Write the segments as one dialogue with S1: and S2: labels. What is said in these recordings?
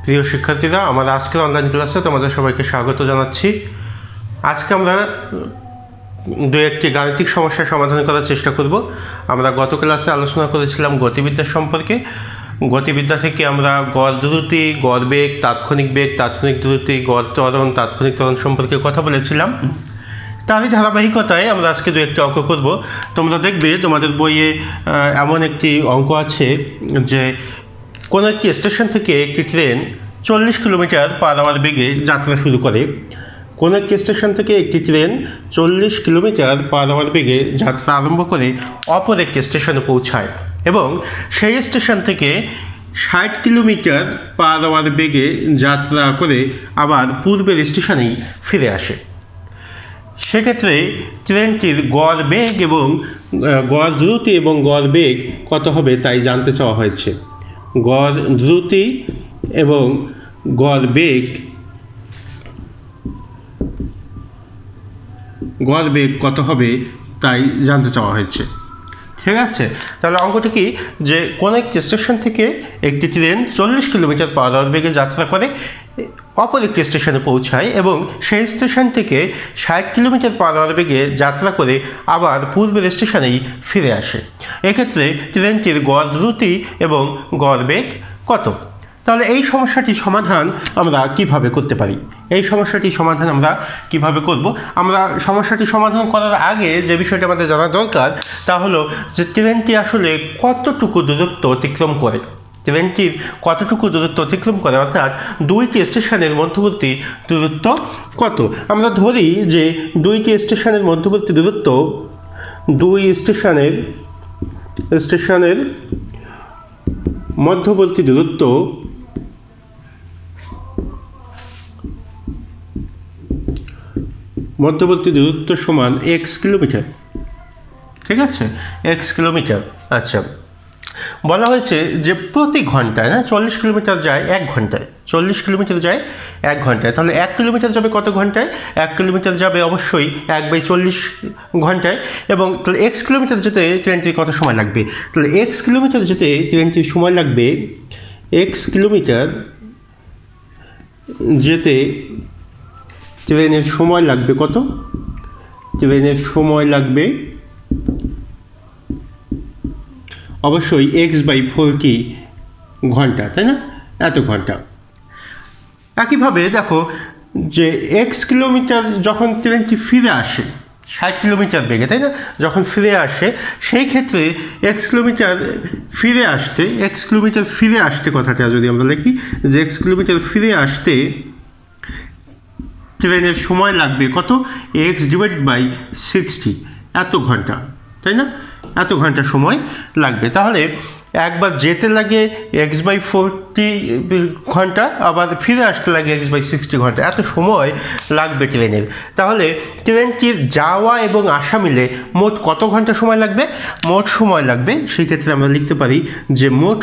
S1: প্রিয় শিক্ষার্থীরা, আমাদের আজকের অনলাইন ক্লাসে তোমাদের সবাইকে স্বাগত জানাচ্ছি। আজকে আমরা দু একটি গাণিতিক সমস্যার সমাধান করার চেষ্টা করব। আমরা গত ক্লাসে আলোচনা করেছিলাম গতিবিদ্যা সম্পর্কে। গতিবিদ্যা থেকে আমরা গড় দ্রুতি, গড় বেগ, তাৎক্ষণিক দ্রুতি, গড় ত্বরণ, তাৎক্ষণিক ত্বরণ সম্পর্কে কথা বলেছিলাম। তারই ধারাবাহিকতায় আমরা আজকে দু একটি অঙ্ক করব। তোমরা দেখবে তোমাদের বইয়ে এমন একটি অঙ্ক আছে যে কোনো একটি স্টেশন থেকে একটি ট্রেন 40 কিলোমিটার পার আওয়ার বেগে যাত্রা শুরু করে। কোনো একটি স্টেশন থেকে একটি ট্রেন 40 কিলোমিটার পার আওয়ার বেগে যাত্রা আরম্ভ করে অপর একটি স্টেশনে পৌঁছায় এবং সেই স্টেশন থেকে 60 কিলোমিটার পার আওয়ার বেগে যাত্রা করে আবার পূর্বের স্টেশনেই ফিরে আসে। সেক্ষেত্রে ট্রেনটির গড় বেগ এবং গড় দ্রুতি এবং গড় বেগ কত হবে তাই জানতে চাওয়া হয়েছে। গড় দ্রুতি এবং গড় বেগ কত হবে তাই জানতে চাওয়া হয়েছে। ঠিক আছে, তাহলে অঙ্কটি কি যে কোনো একটি স্টেশন থেকে একটি ট্রেন 40 কিলোমিটার পার আওয়ার বেগে যাত্রা করে অপর একটি স্টেশনে পৌঁছায় এবং সেই স্টেশন থেকে 60 কিলোমিটার পার আওয়ার বেগে যাত্রা করে আবার পূর্বের স্টেশনেই ফিরে আসে। এক্ষেত্রে ট্রেনটির গড় দ্রুতি এবং গড় বেগ কত? তাহলে এই সমস্যাটির সমাধান আমরা কিভাবে করতে পারি? এই সমস্যাটির সমাধান আমরা কিভাবে করব? আমরা সমস্যাটি সমাধান করার আগে যে বিষয়টি আমাদের জানা দরকার তা হলো যে ট্রেনটি আসলে কতটুকু দূরত্ব অতিক্রম করে। ট্রেনটির কতটুকু দূরত্ব অতিক্রম করে, অর্থাৎ দুইটি স্টেশনের মধ্যবর্তী দূরত্ব কত? আমরা ধরি যে দুইটি স্টেশনের মধ্যবর্তী দূরত্ব, দুই স্টেশনের মধ্যবর্তী দূরত্ব সমান x কিলোমিটার। ঠিক আছে, x কিলোমিটার। আচ্ছা, বলা হয়েছে যে প্রতি ঘন্টায় 40 কিলোমিটার যায় 1 ঘন্টায়, 40 কিলোমিটার যায় 1 ঘন্টায়। তাহলে 1 কিলোমিটার যাবে কত ঘন্টায়? 1 কিলোমিটার যাবে অবশ্যই 1/40 ঘন্টায়। এবং তাহলে x কিলোমিটার যেতে ট্রেনটির কত সময় লাগবে? তাহলে x কিলোমিটার যেতে ট্রেনটির সময় লাগবে, x কিলোমিটার যেতে ট্রেনের সময় লাগবে কত? ট্রেনের সময় লাগবে অবশ্যই x/40 ঘন্টা, তাই না? এত ঘন্টা। একইভাবে দেখো যে x কিলোমিটার যখন ট্রেনটি ফিরে আসে 60 কিলোমিটার বেগে, তাই না? যখন ফিরে আসে সেই ক্ষেত্রে x কিলোমিটার ফিরে আসতে কথাটা যদি আমরা লিখি যে x কিলোমিটার ফিরে আসতে ট্রেনের সময় লাগবে কত? x/60 এত ঘন্টা, তাই না? এত ঘন্টা সময় লাগবে। তাহলে একবার যেতে লাগে x/40 ঘন্টা, আবার ফিরে আসতে লাগে x/60 ঘন্টা। এত সময় লাগবে ট্রেনের। তাহলে ট্রেনটির যাওয়া এবং আসা মিলে মোট কত ঘন্টা সময় লাগবে? মোট সময় লাগবে, সেই ক্ষেত্রে আমরা লিখতে পারি যে মোট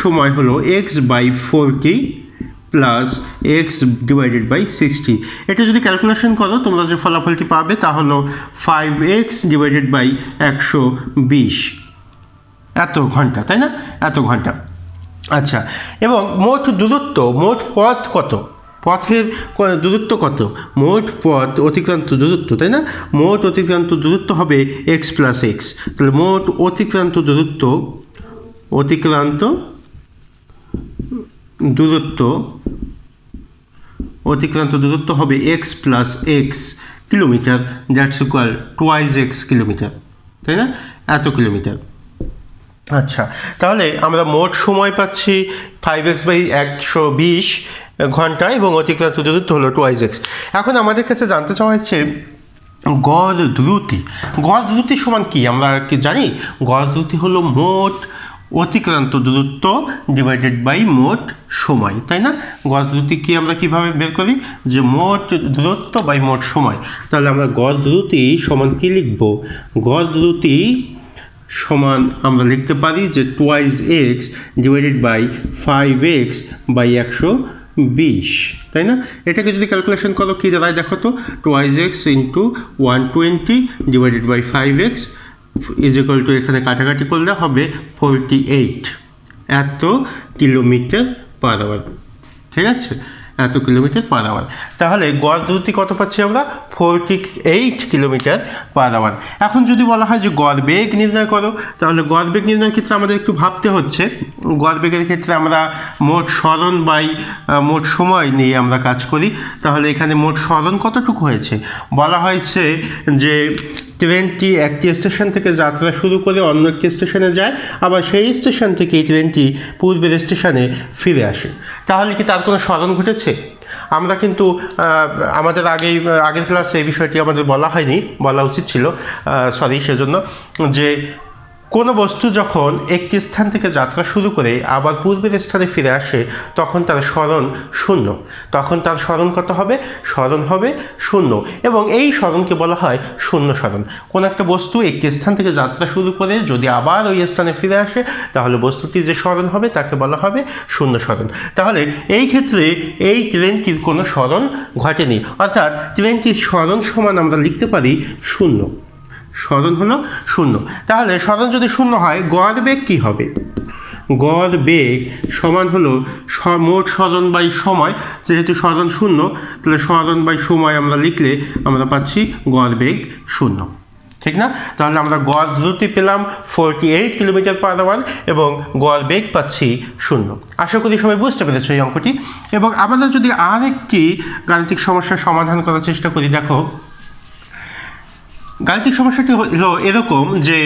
S1: সময় হলো x/40 প্লাস x/60। এটা যদি ক্যালকুলেশন করো তোমরা যে ফলাফলটি পাবে তা হলো 5x/120 এত ঘন্টা, তাই না? এত ঘন্টা। আচ্ছা, এবং মোট পথ কত? পথের দূরত্ব কত? মোট পথ অতিক্রান্ত দূরত্ব, তাই না? মোট অতিক্রান্ত দূরত্ব হবে x + x। তাহলে মোট অতিক্রান্ত দূরত্ব হবে x + x kilometre, that's equal 2x kilometre, তাই না? এত কিলোমিটার। আচ্ছা, তাহলে আমরা মোট সময় পাচ্ছি 5x/120 ঘন্টা এবং অতিক্রান্ত দূরত্ব হলো 2x। এখন আমাদের কাছে জানতে চাওয়া হচ্ছে গড় দ্রুতি সমান কি? আমরা কি জানি? গড় দ্রুতি হলো মোট অতিক্রান্ত দূরত্ব ডিভাইডেড বাই মোট সময়, তাই না? গড় দ্রুতি কি আমরা কিভাবে বের করি? যে মোট দূরত্ব বাই মোট সময়। তাহলে আমরা গড় দ্রুতি সমান কি লিখব? গড় দ্রুতি সমান আমরা লিখতে পারি যে 2x ডিভাইডেড বাই 5x/120, তাই না? এটাকে যদি ক্যালকুলেশন করো কি দাঁড়ায় দেখো তো, 2x × 120 divided by 5x is equal to, এখানে কাটাকাটি করলে হবে 48। এত কিলোমিটার পার আওয়ার। ঠিক আছে, এত কিলোমিটার পার আওয়ার। তাহলে গড় দ্রুতি কত পাচ্ছি আমরা? 48 কিলোমিটার পার আওয়ার। এখন যদি বলা হয় যে গড় বেগ নির্ণয় করো, তাহলে গড় বেগ নির্ণয়ের ক্ষেত্রে আমাদের একটু ভাবতে হচ্ছে। গড় বেগের ক্ষেত্রে আমরা মোট সরণ বাই মোট সময় নিয়ে আমরা কাজ করি। তাহলে এখানে মোট সরণ কতটুকু হয়েছে? বলা হয়েছে যে ট্রেনটি একটি স্টেশন থেকে যাত্রা শুরু করে অন্য একটি স্টেশনে যায়, আবার সেই স্টেশন থেকে এই ট্রেনটি পূর্বের স্টেশনে ফিরে আসে। তাহলে কি তার কোনো সরণ ঘটেছে? আমরা কিন্তু আমাদের আগের ক্লাসে এই বিষয়টি আমাদের বলা হয়নি, বলা উচিত ছিল, সেজন্য যে কোনো বস্তু যখন একটি স্থান থেকে যাত্রা শুরু করে আবার পূর্বের স্থানে ফিরে আসে তখন তার সরণ শূন্য। তখন তার সরণ কত হবে? সরণ হবে শূন্য, এবং এই সরণকে বলা হয় শূন্য সরণ। কোনো একটা বস্তু একটি স্থান থেকে যাত্রা শুরু করে যদি আবার ওই স্থানে ফিরে আসে তাহলে বস্তুটির যে সরণ হবে তাকে বলা হবে শূন্য সরণ। তাহলে এই ক্ষেত্রে এই ট্রেনটির কোনো সরণ ঘটেনি, অর্থাৎ ট্রেনটির সরণ সমান আমরা লিখতে পারি শূন্য। সরণ হলো শূন্য। তাহলে সরণ যদি শূন্য হয় গড় বেগ কী হবে? গড় বেগ সমান হলো মোট সরণ বাই সময়। যেহেতু সরণ শূন্য, তাহলে সরণ বাই সময় আমরা লিখলে আমরা পাচ্ছি গড় বেগ শূন্য। ঠিক না? তাহলে আমরা গড় দ্রুতি পেলাম 48 কিলোমিটার পার আওয়ার এবং গড় বেগ পাচ্ছি শূন্য। আশা করি সবাই বুঝতে পেরেছ এই অঙ্কটি। এবং আমরা যদি আরেকটি গাণিতিক সমস্যার সমাধান করার চেষ্টা করি, দেখো গাণিতিক সমস্যাটি হলো এরকম যে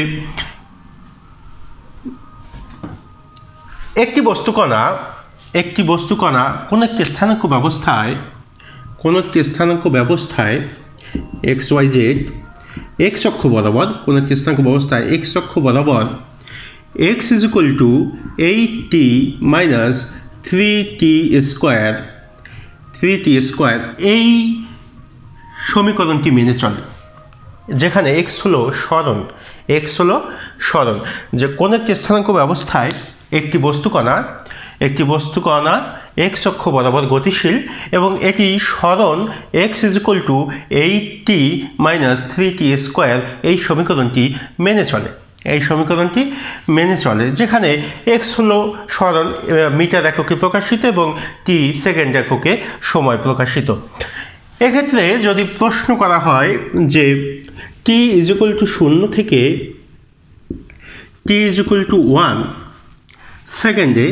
S1: একটি বস্তুকণা কোনো একটি স্থানাঙ্ক ব্যবস্থায় XYZ x অক্ষ বরাবর, কোনো একটি স্থানাঙ্ক ব্যবস্থায় x অক্ষ বরাবর x = 8t - 3t স্কোয়ার এই সমীকরণটি মেনে চলে, যেখানে x হলো সরণ। যে কোনো একটি স্থানাঙ্ক ব্যবস্থায় একটি বস্তুকণা x অক্ষ বরাবর গতিশীল এবং এটি সরণ x = 8t - 3t স্কোয়ার এই সমীকরণটি মেনে চলে। যেখানে x হলো সরণ মিটার এককে প্রকাশিত এবং t সেকেন্ড এককে সময় প্রকাশিত। এক্ষেত্রে যদি প্রশ্ন করা হয় যে t = 0 থেকে t = 1 সেকেন্ডে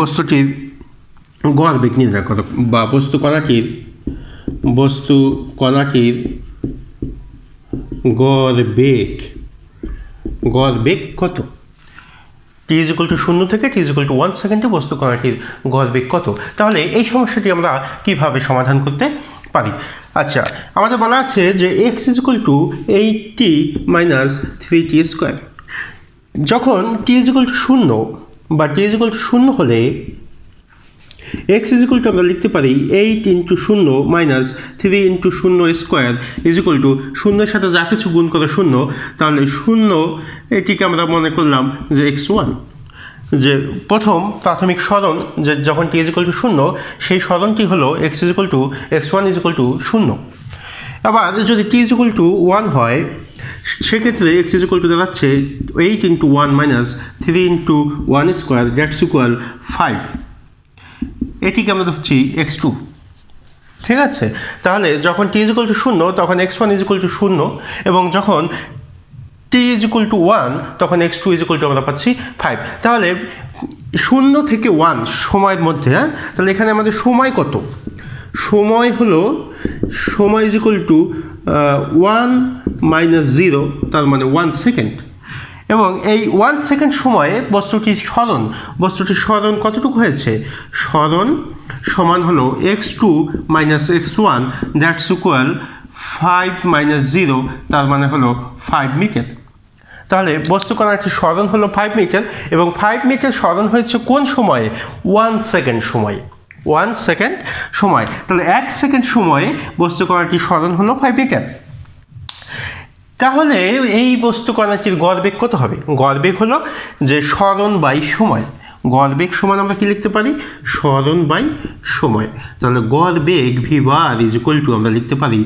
S1: বস্তুটির গড় বেগ নির্ণয় করো, বা বস্তু কণাটির গড় বেগ কত? t = 0 থেকে t = 1 সেকেন্ডে বস্তু কণাটির গড় বেগ কত? তাহলে এই সমস্যাটি আমরা কিভাবে সমাধান করতে পারি? আচ্ছা, আমাদের বলা আছে যে x = 8t - 3t স্কোয়ার। যখন t = 0 বা t = 0 হলে x = আমরা লিখতে পারি 8 × 0 - 3 × 0 স্কোয়ার = 0-এর সাথে যা কিছু গুণ করে 0, তাহলে 0 এটিকে আমরা মনে করলাম যে x1, যে প্রথম প্রাথমিক সরণ যে যখন t = 0 সেই সরণটি হলো x x1 = 0। আবার যদি t = 1 হয় সেক্ষেত্রে x = দাঁড়াচ্ছে 8 × 1 - 3 × 1 স্কোয়ার = 5। এটিকে আমরা ধরছি x2। ঠিক আছে? তাহলে যখন t = 0 তখন x1 = 0 এবং যখন t = 1 তখন x2 = আমরা পাচ্ছি 5। তাহলে 0 থেকে 1 সময়ের মধ্যে, তাহলে এখানে আমাদের সময় কত? সময় হলো = 1 - 0, তার মানে 1 সেকেন্ড। এবং এই 1 সেকেন্ড সময়ে বস্তুটির সরণ কতটুকু হয়েছে? সরণ সমান হলো x2 - x1 = 5 - 0, তার মানে হলো 5 মিটার। তাহলে বস্তু কণাটির সরণ হলো 5 মিটার এবং 5 মিটার সরণ হয়েছে কোন সময়ে? 1 সেকেন্ড সময়। তাহলে 1 সেকেন্ড সময়ে বস্তু কণাটির সরণ হলো 5 মিটার। তাহলে এই বস্তু কণাটির গড় বেগ কত হবে? গড় বেগ হলো যে সরণ বাই সময়। গড় বেগ সমান আমরা কি লিখতে পারি, সরণ বাই সময়। তাহলে গড় বেগ v bar is equal to আমরা লিখতে পারি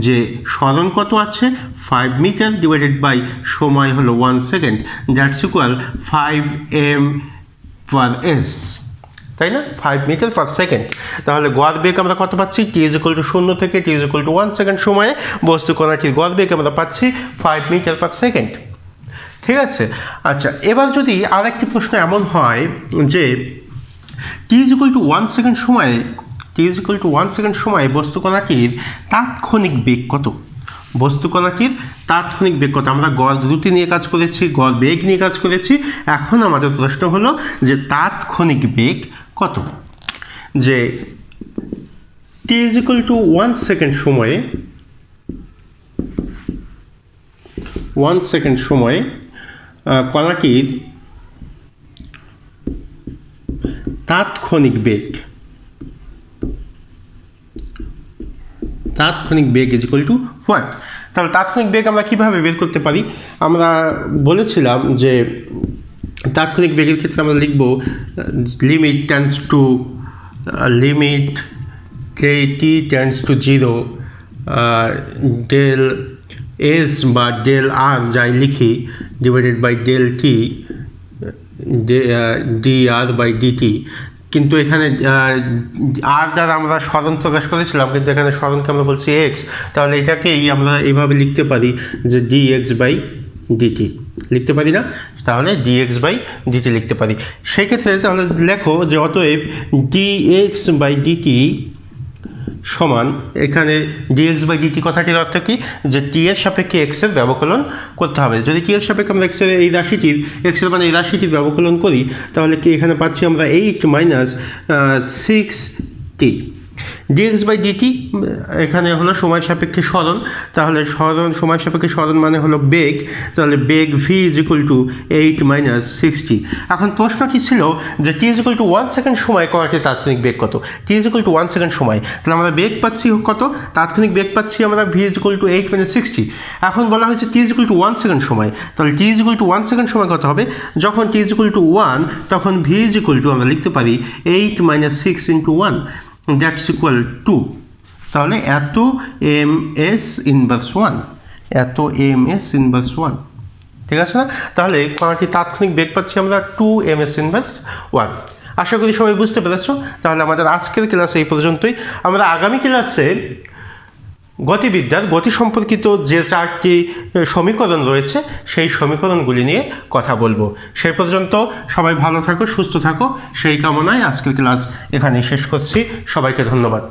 S1: যে সরণ কত আছে 5 মিটার ডিভাইডেড বাই সময় হলো 1 সেকেন্ড, দ্যাটস ইকুয়াল 5 m/s, তাই না, 5 মিটার পার সেকেন্ড। তাহলে গড় বেগ আমরা কত পাচ্ছি, t ইজ ইকুয়াল টু 0 থেকে t is equal two 1 second সময়ে বস্তু কণাটির গড় বেগ আমরা পাচ্ছি 5 মিটার পার সেকেন্ড। ঠিক আছে। আচ্ছা, এবার যদি আরেকটি প্রশ্ন এমন হয় যে t is equal two 1 second সময়ে বস্তু কণাটির তাৎক্ষণিক বেগ কত, বস্তু কণাটির তাৎক্ষণিক বেগ কত। আমরা গড় দ্রুতি নিয়ে কাজ করেছি, গড় বেগ নিয়ে কাজ করেছি, এখন আমাদের প্রশ্ন হলো যে তাৎক্ষণিক বেগ কত। যে t is equal two 1 second সময়ে 1 সেকেন্ড সময়ে কণাটির তাৎক্ষণিক বেগ ইজ ইকুয়াল টু 1। তাহলে তাৎক্ষণিক বেগ আমরা কীভাবে বের করতে পারি, আমরা বলেছিলাম যে তাৎক্ষণিক বেগের ক্ষেত্রে আমরা লিখব limit tends to limit kt tends to 0 del s বা ডেল আর যাই লিখি divided by del t dr by dt। কিন্তু এখানে আর দ্বারা আমরা সরণ প্রকাশ করেছিলাম, কিন্তু এখানে সরণকে আমরা বলছি x, তাহলে এটাকেই আমরা এইভাবে লিখতে পারি যে dx বাই dt লিখতে পারি না, তাহলে dx বাই dt লিখতে পারি। সেক্ষেত্রে তাহলে লেখো যে অতএব dx বাই dt সমান, এখানে dx বাই dt কথাটির অর্থ কি, যে t এর সাপেক্ষে x এর ব্যবকলন করতে হবে। যদি t এর সাপেক্ষে আমরা x এর মানে এই রাশিটির ব্যবকলন করি, তাহলে কি এখানে পাচ্ছি আমরা 8 minus 6t। dx by dt এখানে হলো সময় সাপেক্ষে সরণ, তাহলে সময় সাপেক্ষে সরণ মানে হলো বেগ, তাহলে বেগ v is equal two 8 minus 60। এখন প্রশ্নটি ছিল যে t is equal two 1 second সময় কণাটির তাৎক্ষণিক বেগ কত, t is equal two 1 second সময়, তাহলে আমরা বেগ পাচ্ছি কত, তাৎক্ষণিক বেগ পাচ্ছি আমরা v is equal two 8 minus 60। এখন বলা হয়েছে t is equal two 1 second সময়, তাহলে t is equal two 1 second সময় কত হবে, যখন t ইজ ইকুয়াল টু 1 তখন v ইজ ইকুয়াল টু আমরা লিখতে পারি 8 minus 6 into 1, that's equal to, তাহলে এত ms ইনভার্স 1, এত ms ইনভার্স 1, ঠিক আছে না। তাহলে কণাটি তাৎক্ষণিক বেগ পাচ্ছি আমরা 2 ms ইনভার্স 1। আশা করি সবাই বুঝতে পেরেছো। তাহলে আমাদের আজকের ক্লাস এই পর্যন্তই। আমরা আগামী ক্লাসে গতিবিদ্যার গতি সম্পর্কিত যে 4টি সমীকরণ রয়েছে সেই সমীকরণগুলি নিয়ে কথা বলবো। সেই পর্যন্ত সবাই ভালো থাকো, সুস্থ থাকো, সেই কামনায় আজকের ক্লাস এখানেই শেষ করছি। সবাইকে ধন্যবাদ।